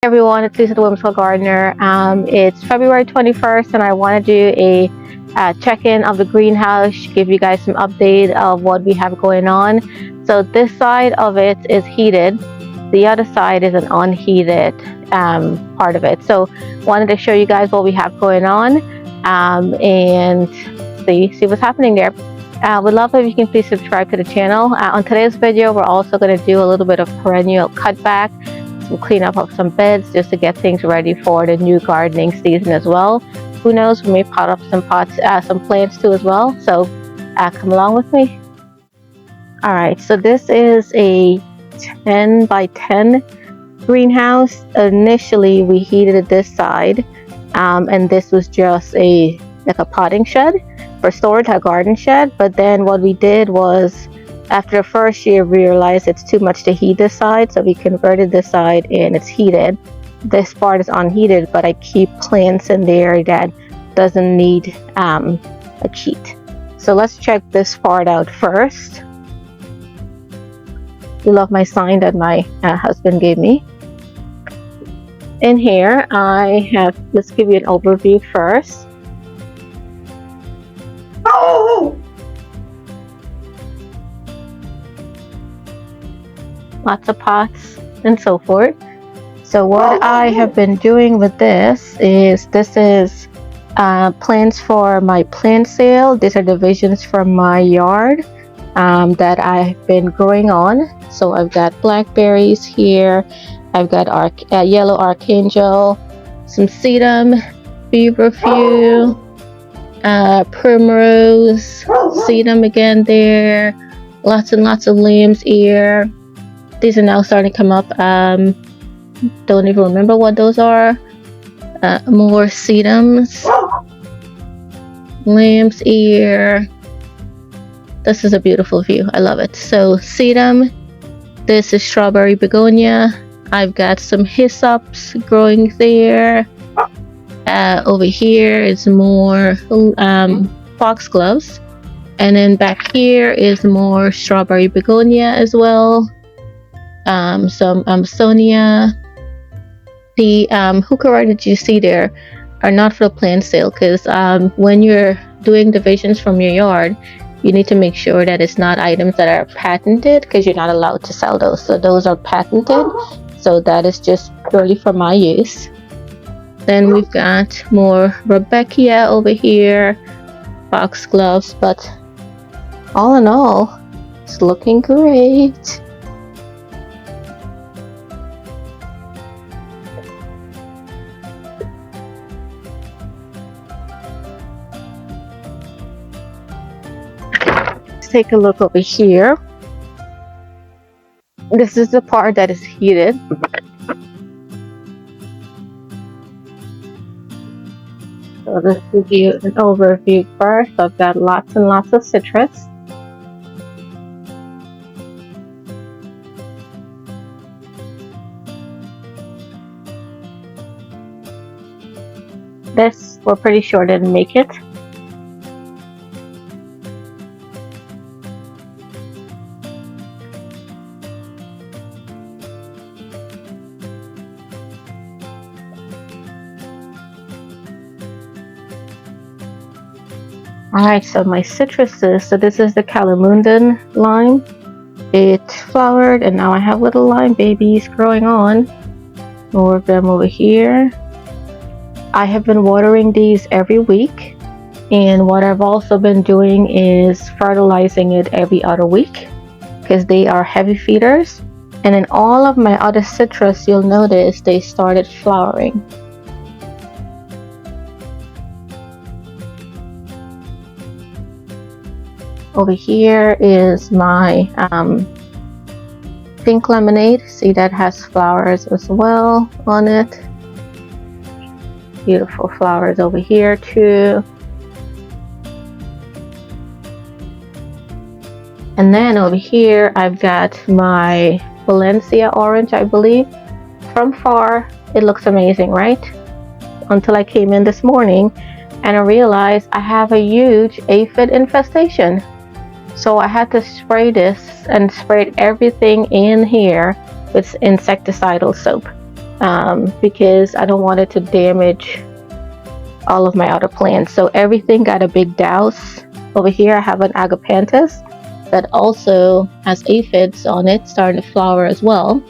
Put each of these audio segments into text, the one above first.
Everyone, it's Lisa the Whimsical Gardener. It's February 21st and I want to do a check-in of the greenhouse, give you guys some update of what we have going on. So this side of it is heated, the other side is an unheated part of it. So wanted to show you guys what we have going on and see what's happening there. Would love if you can please subscribe to the channel. On today's video, we're also going to do a little bit of perennial cutback, some cleanup of some beds just to get things ready for the new gardening season as well. Who knows, we may pot up some pots, some plants too as well. So come along with me. All right, so this is a 10 by 10 greenhouse. Initially, we heated it this side, and this was just like a potting shed for storage, a garden shed. But then what we did was, after the first year, we realized it's too much to heat this side, so we converted this side and it's heated. This part is unheated, but I keep plants in there that doesn't need a heat. So let's check this part out first. I love my sign that my husband gave me. In here, I have, let's give you an overview first. Oh! Lots of pots and so forth. So what I have been doing with this is plants for my plant sale. These are divisions from my yard that I've been growing on. So I've got blackberries here, I've got yellow archangel, some sedum, feverfew, primrose, sedum again there, lots and lots of limbs here. These are now starting to come up. Don't even remember what those are. More sedums, limbs here. This is a beautiful view. I love it. So sedum. This is strawberry begonia. I've got some hyssops growing there. Over here is more foxgloves, and then back here is more strawberry begonia as well. Some Sonia. The heuchera that you see there are not for the plant sale, because when you're doing divisions from your yard, you need to make sure that it's not items that are patented, because you're not allowed to sell those. So those are patented, so that is just purely for my use. Then we've got more rudbeckia over here, foxgloves, but all in all, it's looking great. Take a look over here. This is the part that is heated. So let's give you an overview first. I've got lots and lots of citrus. This, we're pretty sure didn't make it. Alright, so my citruses, so this is the Calamundan lime. It flowered and now I have little lime babies growing on. More of them over here. I have been watering these every week, and what I've also been doing is fertilizing it every other week, because they are heavy feeders. And in all of my other citrus, you'll notice they started flowering. Over here is my pink lemonade. See, that has flowers as well on it. Beautiful flowers over here too. And then over here I've got my Valencia orange, I believe. From far it looks amazing, right? Until I came in this morning and I realized I have a huge aphid infestation. So I had to spray this and sprayed everything in here with insecticidal soap. because I don't want it to damage all of my other plants. So everything got a big douse. Over here I have an Agapanthus that also has aphids on it, starting to flower as well.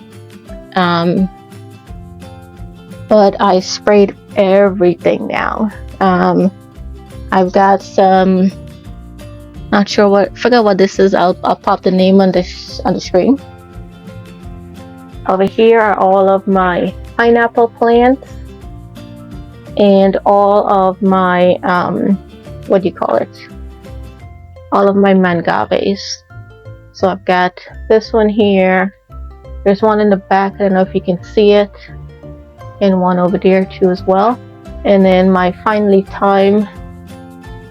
But I sprayed everything now. I've got some, not sure what, forgot what this is. I'll pop the name on the screen. Over here are all of my pineapple plants and all of my what do you call it? All of my Mangaves. So I've got this one here. There's one in the back. I don't know if you can see it, and one over there too as well. And then my finely thyme.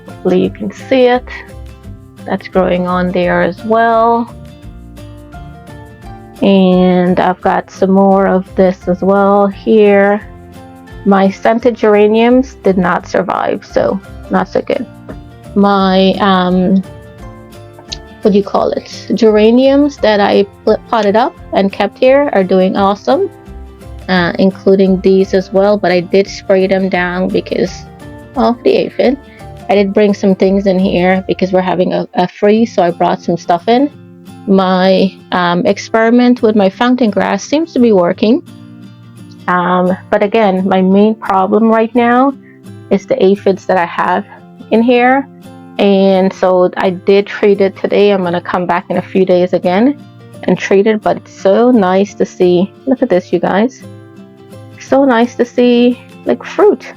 Hopefully you can see it. That's growing on there as well. And I've got some more of this as well here. My scented geraniums did not survive, so not so good. My what do you call it? Geraniums that I potted up and kept here are doing awesome, including these as well. But I did spray them down because of the aphid. I did bring some things in here because we're having a freeze, so I brought some stuff in. My experiment with my fountain grass seems to be working. But again, my main problem right now is the aphids that I have in here. And so I did treat it today. I'm going to come back in a few days again and treat it. But it's so nice to see. Look at this, you guys. So nice to see like fruit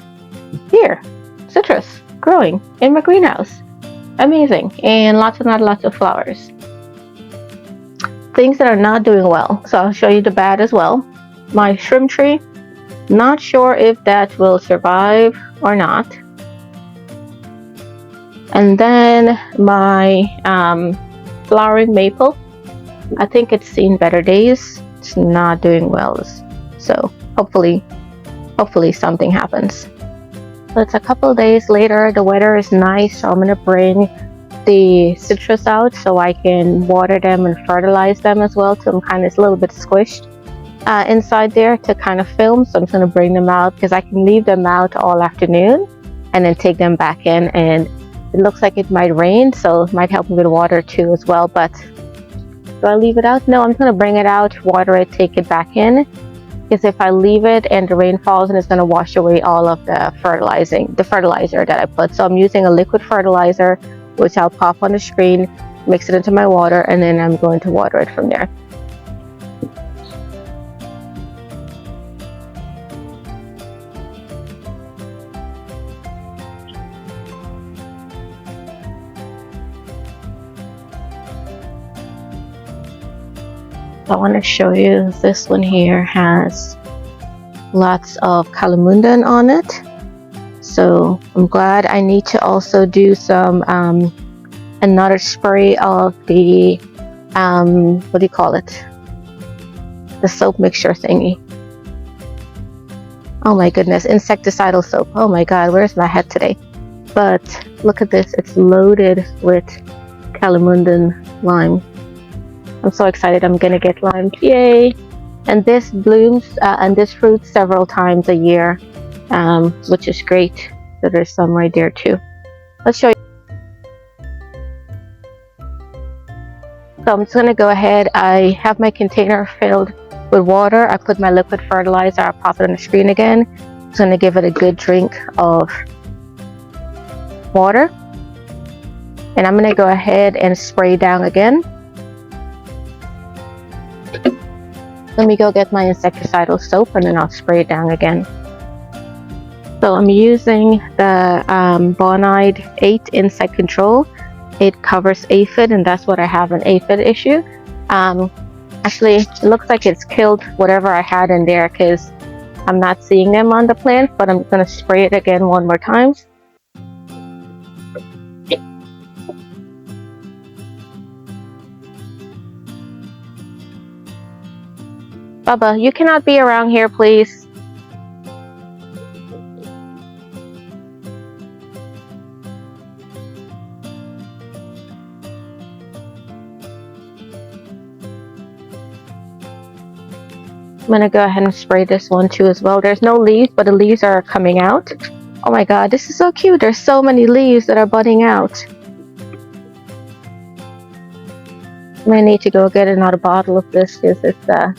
here. Citrus growing in my greenhouse. Amazing. And lots of flowers. Things that are not doing well. So I'll show you the bad as well. My shrimp tree, not sure if that will survive or not. And then my flowering maple, I think it's seen better days. It's not doing well. So hopefully something happens. So it's a couple of days later. The weather is nice, so I'm gonna bring the citrus out so I can water them and fertilize them as well. So I'm kind of a little bit squished inside there to kind of film. So I'm just gonna bring them out because I can leave them out all afternoon and then take them back in. And it looks like it might rain, so it might help me with water too as well. But do I leave it out? No, I'm gonna bring it out, water it, take it back in. Because if I leave it and the rain falls, and it's gonna wash away all of the fertilizer that I put. So I'm using a liquid fertilizer, which I'll pop on the screen, mix it into my water, and then I'm going to water it from there. I want to show you this one here has lots of calamundan on it. So I'm glad. I need to also do some another spray of the what do you call it? The soap mixture thingy. Oh my goodness, insecticidal soap. Oh my god, where's my head today? But look at this, it's loaded with calamundan lime. I'm so excited I'm gonna get limes, yay! And this blooms and this fruits several times a year, which is great. So there's some right there too. Let's show you. So I'm just gonna go ahead. I have my container filled with water. I put my liquid fertilizer. I'll pop it on the screen again. I'm just gonna give it a good drink of water, and I'm gonna go ahead and spray down again. Let me go get my insecticidal soap and then I'll spray it down again. So I'm using the Bonide 8 insect control. It covers aphid, and that's what I have, an aphid issue. Actually, it looks like it's killed whatever I had in there because I'm not seeing them on the plant, but I'm going to spray it again one more time. Bubba, you cannot be around here, please. I'm gonna go ahead and spray this one too as well. There's no leaves, but the leaves are coming out. Oh my god, this is so cute. There's so many leaves that are budding out. I may need to go get another bottle of this because it's I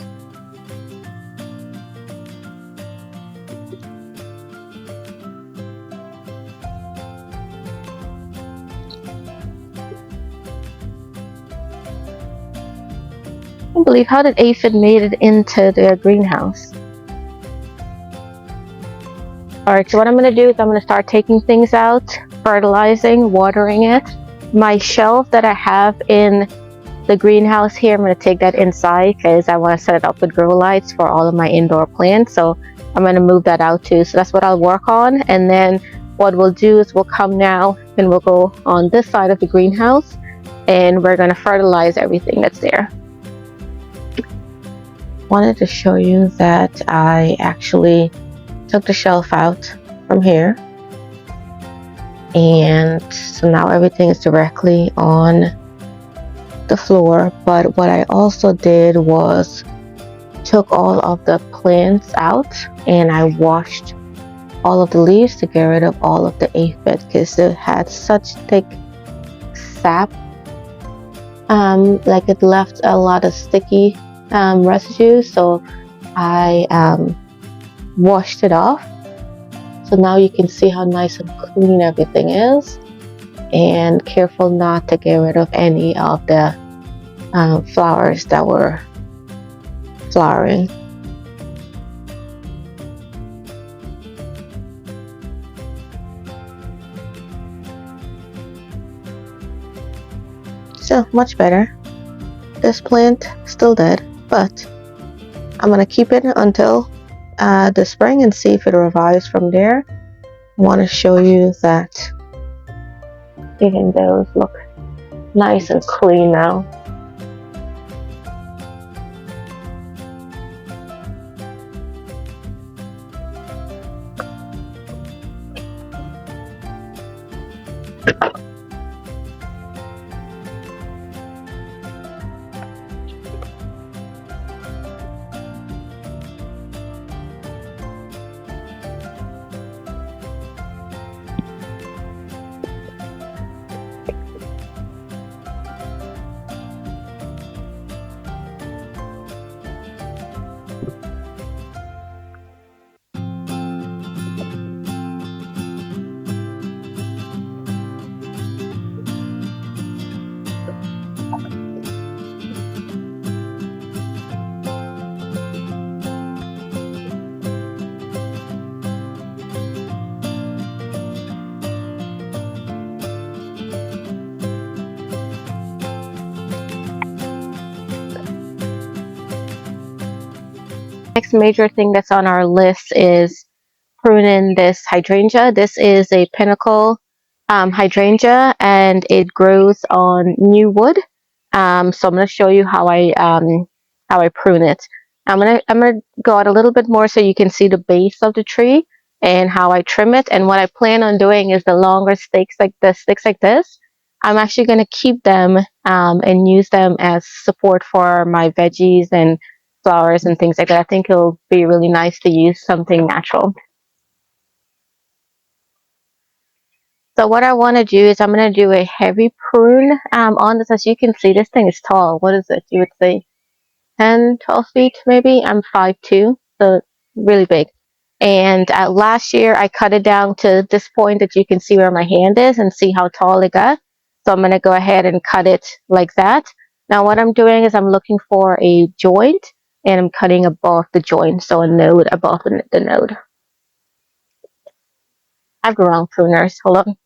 can't believe how did aphid made it into the greenhouse. Alright, so what I'm going to do is I'm going to start taking things out, fertilizing, watering it. My shelf that I have in the greenhouse here, I'm going to take that inside because I want to set it up with grow lights for all of my indoor plants. So I'm going to move that out too. So that's what I'll work on. And then what we'll do is we'll come now and we'll go on this side of the greenhouse and we're going to fertilize everything that's there. Wanted to show you that I actually took the shelf out from here, and so now everything is directly on the floor. But what I also did was took all of the plants out and I washed all of the leaves to get rid of all of the aphid because it had such thick sap, like it left a lot of sticky residue. So I washed it off, so now you can see how nice and clean everything is, and careful not to get rid of any of the flowers that were flowering. So much better. This plant still dead, but I'm gonna keep it until the spring and see if it revives from there. I want to show you that even those look nice and clean now. Next major thing that's on our list is pruning this hydrangea. This is a pinnacle hydrangea and it grows on new wood. So I'm going to show you how I prune it. I'm gonna go out a little bit more so you can see the base of the tree and how I trim it. And what I plan on doing is the longer sticks like this. I'm actually going to keep them and use them as support for my veggies and flowers and things like that. I think it'll be really nice to use something natural. So what I want to do is I'm going to do a heavy prune on this. As you can see, this thing is tall. What is it? You would say 10, 12 feet maybe. I'm 5'2", so really big. And last year I cut it down to this point that you can see where my hand is and see how tall it got. So I'm going to go ahead and cut it like that. Now what I'm doing is I'm looking for a joint and I'm cutting above the joint, so a node above the node. I've grown pruners. Hold on.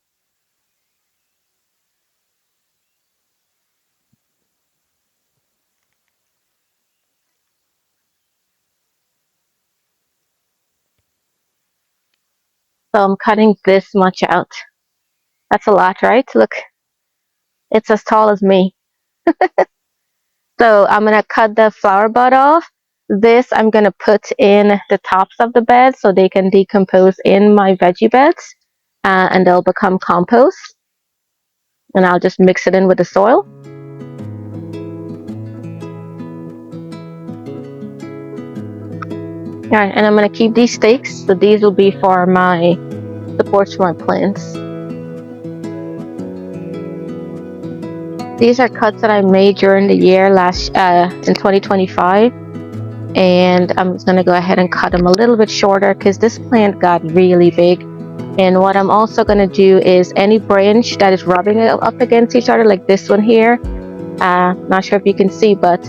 So I'm cutting this much out. That's a lot, right? Look, it's as tall as me. So I'm going to cut the flower bud off. This I'm going to put in the tops of the bed so they can decompose in my veggie beds and they'll become compost. And I'll just mix it in with the soil. Alright, and I'm going to keep these stakes, so these will be for my supports for my plants. These are cuts that I made during the year in 2025, and I'm just going to go ahead and cut them a little bit shorter because this plant got really big. And what I'm also going to do is any branch that is rubbing it up against each other, like this one here, not sure if you can see, but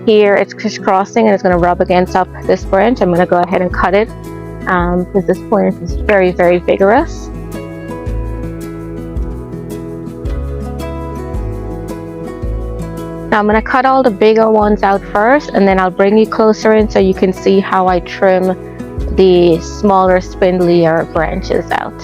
here it's crisscrossing and it's going to rub against up this branch. I'm going to go ahead and cut it because this plant is very, very vigorous. Now I'm going to cut all the bigger ones out first, and then I'll bring you closer in so you can see how I trim the smaller, spindlier branches out.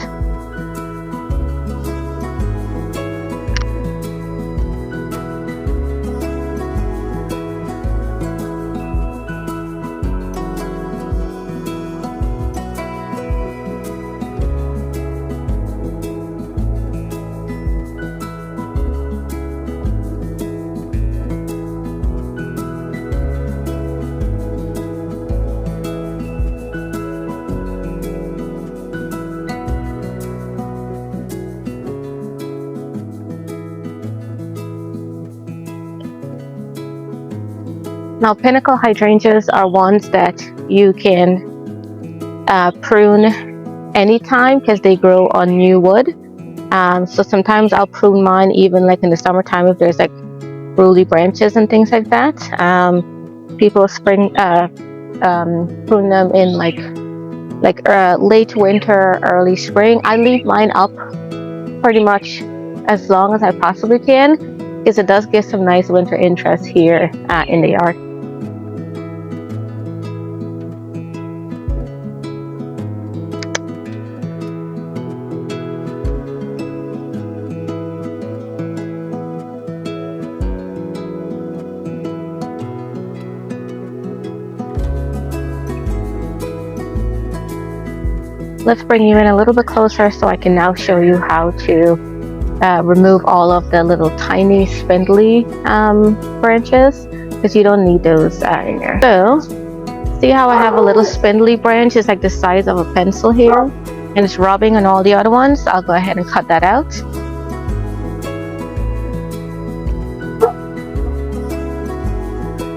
Now, pinnacle hydrangeas are ones that you can prune anytime because they grow on new wood. So sometimes I'll prune mine even like in the summertime if there's like ruly branches and things like that. People prune them in like late winter, early spring. I leave mine up pretty much as long as I possibly can because it does give some nice winter interest here in the yard. Let's bring you in a little bit closer so I can now show you how to remove all of the little tiny spindly branches because you don't need those in there. So, see how I have a little spindly branch? It's like the size of a pencil here and it's rubbing on all the other ones. I'll go ahead and cut that out.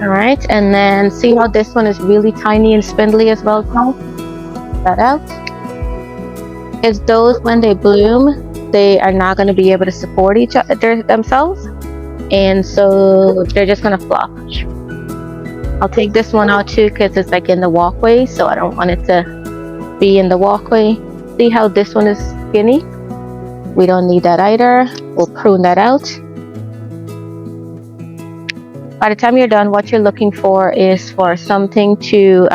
Alright, and then see how this one is really tiny and spindly as well? Cut that out. It's those when they bloom, they are not going to be able to support each other themselves, and so they're just going to flop. I'll take this one out too because it's like in the walkway, so I don't want it to be in the walkway. See how this one is skinny? We don't need that either. We'll prune that out. By the time you're done, what you're looking for is for something to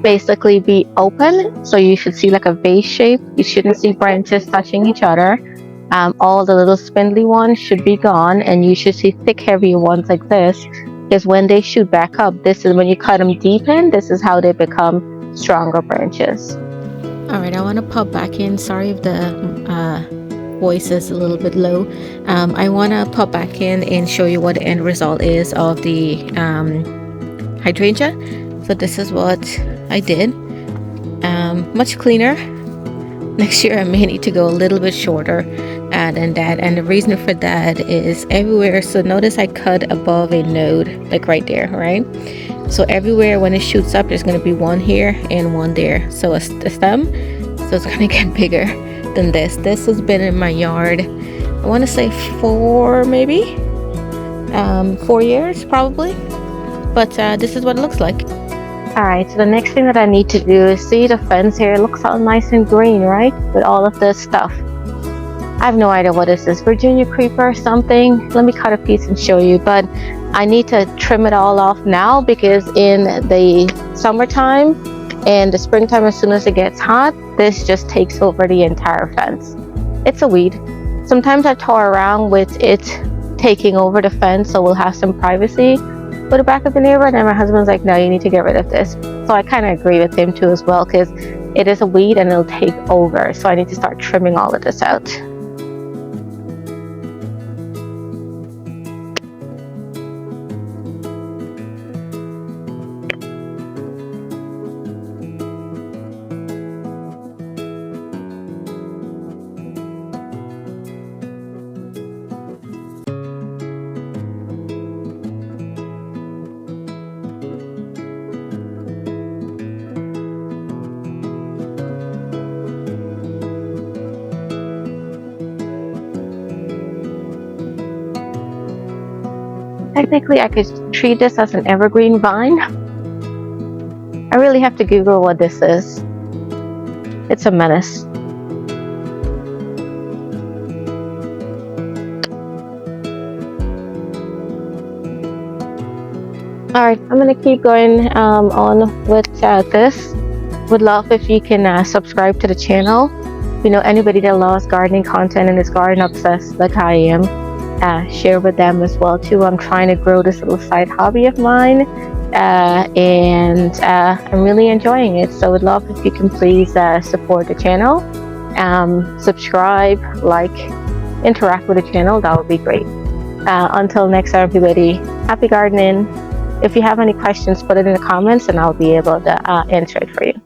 basically be open, so you should see like a vase shape. You shouldn't see branches touching each other. All the little spindly ones should be gone, and you should see thick heavy ones like this, because when they shoot back up, this is when you cut them deep in, this is how they become stronger branches. Alright, I want to pop back in. Sorry if the voice is a little bit low. I want to pop back in and show you what the end result is of the hydrangea. So this is what I did. Much cleaner. Next year I may need to go a little bit shorter than that, and the reason for that is everywhere. So notice I cut above a node, like right there, right? So everywhere when it shoots up, there's going to be one here and one there. So a stem, so it's going to get bigger than this. This has been in my yard, I want to say 4 years probably, but this is what it looks like. Alright, so the next thing that I need to do is see the fence here. It looks all nice and green, right? With all of this stuff. I have no idea what this is. Virginia creeper or something. Let me cut a piece and show you. But I need to trim it all off now because in the summertime and the springtime, as soon as it gets hot, this just takes over the entire fence. It's a weed. Sometimes I toy around with it taking over the fence so we'll have some privacy with the back of the neighborhood, and my husband's like, no, you need to get rid of this. So I kind of agree with him too as well, because it is a weed and it'll take over, so I need to start trimming all of this out. technically I could treat this as an evergreen vine. I really have to Google what this is. It's a menace. Alright, I'm gonna keep going on with this. Would love if you can subscribe to the channel. You know, anybody that loves gardening content and is garden obsessed like I am, share with them as well too. I'm trying to grow this little side hobby of mine, and I'm really enjoying it. So would love if you can please support the channel, subscribe, like, interact with the channel. That would be great. Until next time, everybody, happy gardening. If you have any questions, put it in the comments and I'll be able to answer it for you.